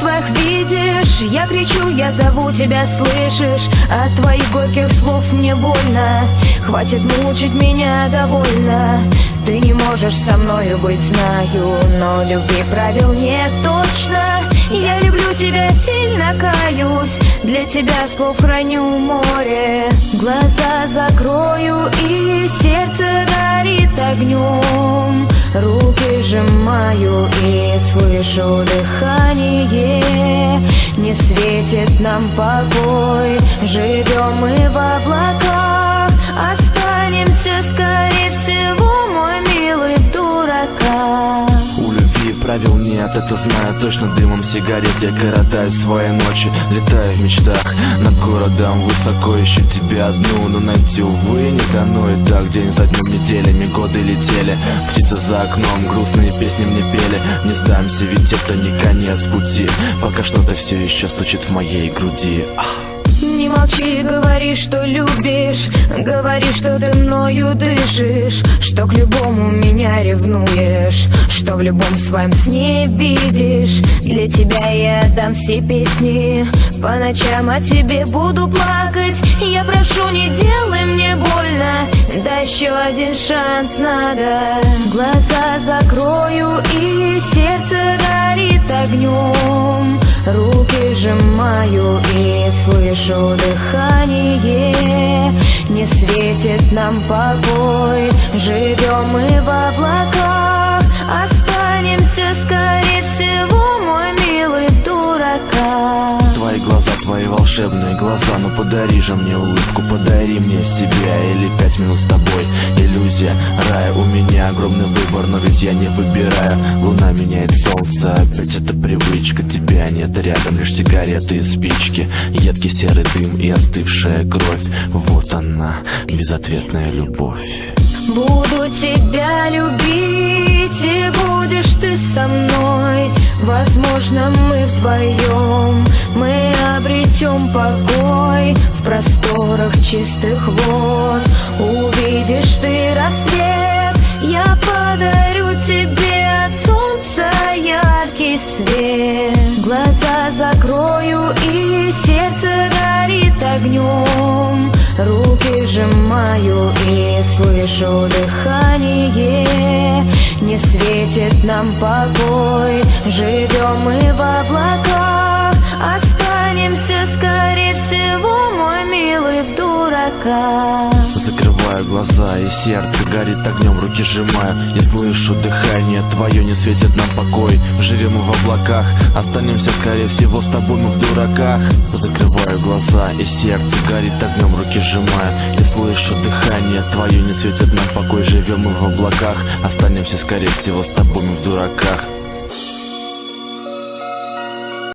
твоих видишь. Я кричу, я зову тебя, слышишь? От твоих горьких слов мне больно. Хватит мучить меня, довольно. Ты не можешь со мною быть, знаю, но любви правил нет точно. Я люблю тебя, сильно каюсь, для тебя слов храню море. Глаза закрою, и сердце горит огнем. Руки сжимаю и слышу дыхание. Не светит нам покой, живем мы в облаках. Останемся, скорее всего, мой милый, в дураках. У любви правил нет, это знаю точно. Дымом сигарет я коротаю свои ночи. Летаю в мечтах над городом высоко, ищу тебя одну, но найти, увы, не дано. И так день за днем, неделями годы летели. Птицы за окном, грустные песни мне пели. Не сдамся, ведь это не конец пути, пока что-то все еще стучит в моей груди. Не молчи, говори, что любишь. Говори, что ты мною дышишь, что к любому меня ревнуешь, что в любом своем сне видишь. Для тебя я отдам все песни, по ночам о тебе буду плакать. Я прошу, не делай мне больно, дай еще один шанс надо. Глаза закрою, и сердце горит огнем. Руки сжимаю и слышу дыхание. Не светит нам покой, живем мы в облаках. Останемся, скорее всего, мой милый, в дураках. Твои глаза, твои волшебные глаза, ну подари же мне улыбку, подари мне себя. Или 5 минут с тобой, иллюзия рая. У меня огромный выбор, но ведь я не выбираю. Луна меняет солнце, опять это привычка. Тебя нет рядом, лишь сигареты и спички. Едкий серый дым и остывшая кровь. Вот она, безответная любовь. Буду тебя любить, и будешь ты со мной. Возможно, мы вдвоем, мы обретем покой в просторах чистых вод. Увидишь ты рассвет, я подарю тебе от солнца яркий свет. Глаза закрою, и сердце горит огнем. Руки сжимаю и слышу дыхание. Не светит нам покой, живем мы в облаках. Останемся, скорее всего, мой милый, в дураках. Закрываю глаза, и сердце горит огнем. Руки сжимаю и слышу дыхание твое. Не светит нам покой, живем мы в облаках. Останемся, скорее всего, с тобой мы в дураках. Закрываю глаза, и сердце горит огнем. Руки сжимаю и слышу дыхание твое. Не светит нам покой, живем мы в облаках. Останемся, скорее всего, с тобой мы в дураках.